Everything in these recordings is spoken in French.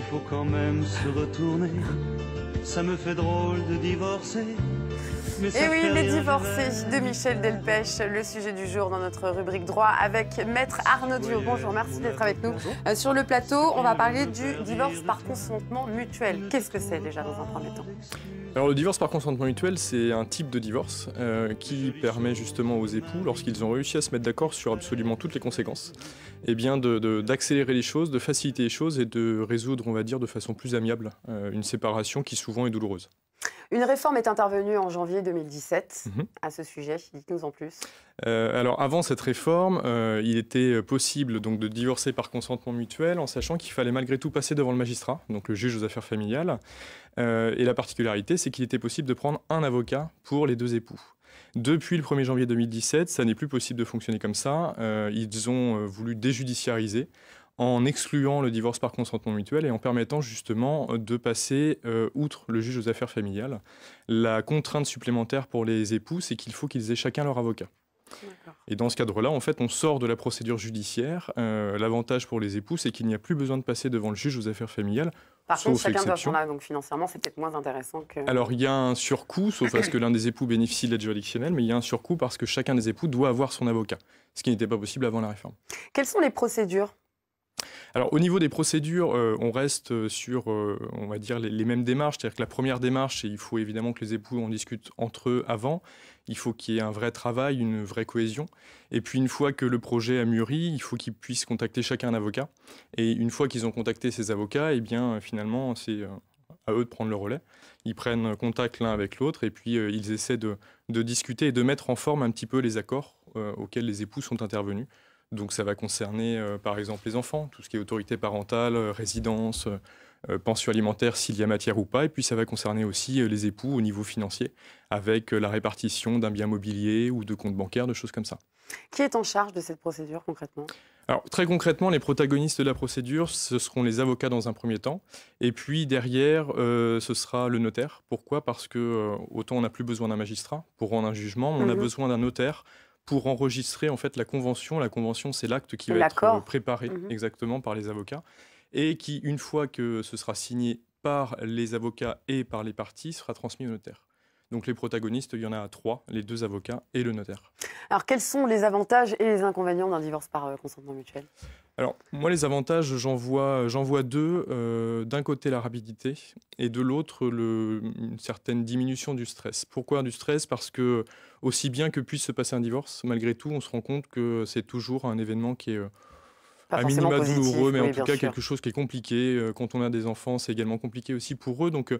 faut quand même se retourner. Ça me fait drôle de divorcer. Mais ça Et oui, fait Les rien divorcés du de Michel Delpech, le sujet du jour dans notre rubrique droit avec Maître Arnaud Dio. Bonjour, merci d'être avec nous. Sur le plateau, on va parler du divorce par consentement mutuel. Qu'est-ce que c'est déjà dans un premier temps ? Alors le divorce par consentement mutuel, c'est un type de divorce qui permet justement aux époux, lorsqu'ils ont réussi à se mettre d'accord sur absolument toutes les conséquences, eh bien d'accélérer les choses, de faciliter les choses et de résoudre, on va dire, de façon plus amiable une séparation qui souvent est douloureuse. Une réforme est intervenue en janvier 2017 à ce sujet. Dites-nous en plus. Alors avant cette réforme, il était possible donc de divorcer par consentement mutuel en sachant qu'il fallait malgré tout passer devant le magistrat, donc le juge aux affaires familiales. Et la particularité, c'est qu'il était possible de prendre un avocat pour les deux époux. Depuis le 1er janvier 2017, ça n'est plus possible de fonctionner comme ça. Ils ont voulu déjudiciariser en excluant le divorce par consentement mutuel et en permettant justement de passer outre le juge aux affaires familiales. La contrainte supplémentaire pour les époux, c'est qu'il faut qu'ils aient chacun leur avocat. Et dans ce cadre-là, en fait, on sort de la procédure judiciaire. L'avantage pour les époux, c'est qu'il n'y a plus besoin de passer devant le juge aux affaires familiales. Par contre, chacun doit s'en avoir, donc financièrement, c'est peut-être moins intéressant que... Alors, il y a un surcoût, sauf parce que l'un des époux bénéficie de l'aide juridictionnelle, mais il y a un surcoût parce que chacun des époux doit avoir son avocat, ce qui n'était pas possible avant la réforme. Quelles sont les procédures ? Alors, au niveau des procédures, on reste sur, on va dire, les mêmes démarches. C'est-à-dire que la première démarche, il faut évidemment que les époux en discutent entre eux avant. Il faut qu'il y ait un vrai travail, une vraie cohésion. Et puis, une fois que le projet a mûri, il faut qu'ils puissent contacter chacun un avocat. Et une fois qu'ils ont contacté ces avocats, eh bien, finalement, c'est à eux de prendre le relais. Ils prennent contact l'un avec l'autre et puis ils essaient de discuter et de mettre en forme un petit peu les accords auxquels les époux sont intervenus. Donc ça va concerner par exemple les enfants, tout ce qui est autorité parentale, résidence, pension alimentaire s'il y a matière ou pas. Et puis ça va concerner aussi les époux au niveau financier avec la répartition d'un bien mobilier ou de comptes bancaires, de choses comme ça. Qui est en charge de cette procédure concrètement ? Alors très concrètement, les protagonistes de la procédure, ce seront les avocats dans un premier temps. Et puis derrière, ce sera le notaire. Pourquoi ? Parce que autant on n'a plus besoin d'un magistrat pour rendre un jugement, mais on a besoin d'un notaire pour enregistrer en fait la convention. La convention, c'est l'acte qui va être préparé exactement par les avocats et qui, une fois que ce sera signé par les avocats et par les parties, sera transmis au notaire. Donc les protagonistes, il y en a 3, les 2 avocats et le notaire. Alors quels sont les avantages et les inconvénients d'un divorce par consentement mutuel ? Alors moi les avantages, j'en vois 2. D'un côté la rapidité et de l'autre une certaine diminution du stress. Pourquoi du stress ? Parce que aussi bien que puisse se passer un divorce, malgré tout on se rend compte que c'est toujours un événement qui est à minima douloureux, mais en tout cas quelque chose qui est compliqué. Quand on a des enfants, c'est également compliqué aussi pour eux. Donc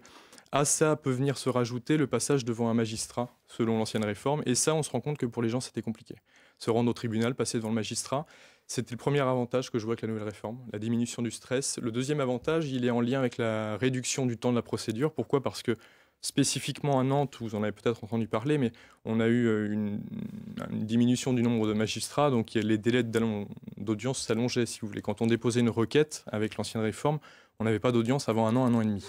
à ça peut venir se rajouter le passage devant un magistrat, selon l'ancienne réforme. Et ça, on se rend compte que pour les gens, c'était compliqué. Se rendre au tribunal, passer devant le magistrat, c'était le premier avantage que je vois avec la nouvelle réforme, la diminution du stress. Le deuxième avantage, il est en lien avec la réduction du temps de la procédure. Pourquoi ? Parce que spécifiquement à Nantes, vous en avez peut-être entendu parler, mais on a eu une diminution du nombre de magistrats, donc les délais d'audience s'allongeaient, si vous voulez. Quand on déposait une requête avec l'ancienne réforme, on n'avait pas d'audience avant 1 an et demi.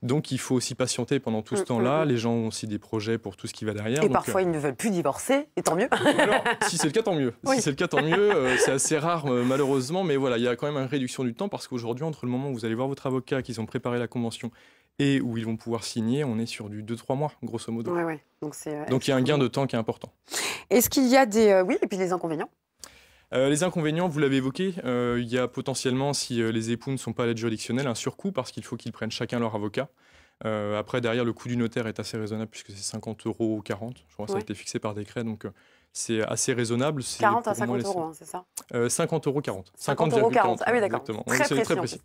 Donc il faut aussi patienter pendant tout ce temps-là. Les gens ont aussi des projets pour tout ce qui va derrière. Et donc, parfois ils ne veulent plus divorcer, et tant mieux. Alors, si c'est le cas, tant mieux. Oui. Si c'est le cas, tant mieux. C'est assez rare malheureusement, mais voilà, il y a quand même une réduction du temps parce qu'aujourd'hui, entre le moment où vous allez voir votre avocat, qu'ils ont préparé la convention, et où ils vont pouvoir signer, on est sur du 2-3 mois, grosso modo. Ouais. Donc il y a un gain de temps qui est important. Est-ce qu'il y a des... oui, et puis des inconvénients ? Les inconvénients, vous l'avez évoqué, il y a potentiellement, si les époux ne sont pas à l'aide juridictionnelle, un surcoût parce qu'il faut qu'ils prennent chacun leur avocat. Après, derrière, le coût du notaire est assez raisonnable puisque c'est 50 € ou 40. Je crois que ça a été fixé par décret, donc c'est assez raisonnable. 40 à 50 €, c'est ça 50 €, 40. 50,40 €, ah oui d'accord, exactement. Très précis.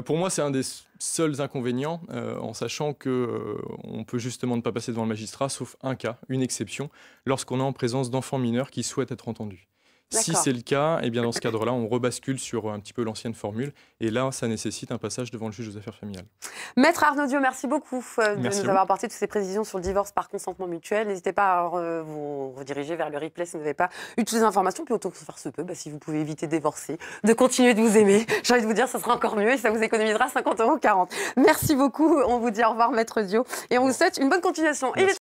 Pour moi, c'est un des seuls inconvénients, en sachant qu'on peut justement ne pas passer devant le magistrat, sauf un cas, une exception, lorsqu'on est en présence d'enfants mineurs qui souhaitent être entendus. Si c'est le cas, eh bien dans ce cadre-là, on rebascule sur un petit peu l'ancienne formule. Et là, ça nécessite un passage devant le juge aux affaires familiales. Maître Arnaud Dio, merci beaucoup de nous avoir apporté toutes ces précisions sur le divorce par consentement mutuel. N'hésitez pas à vous rediriger vers le replay si vous n'avez pas eu toutes les informations. Puis autant que faire se peut, si vous pouvez éviter de divorcer, de continuer de vous aimer, j'ai envie de vous dire, ça sera encore mieux et ça vous économisera 50 €, 40. Merci beaucoup. On vous dit au revoir, Maître Dio. Et on vous souhaite une bonne continuation.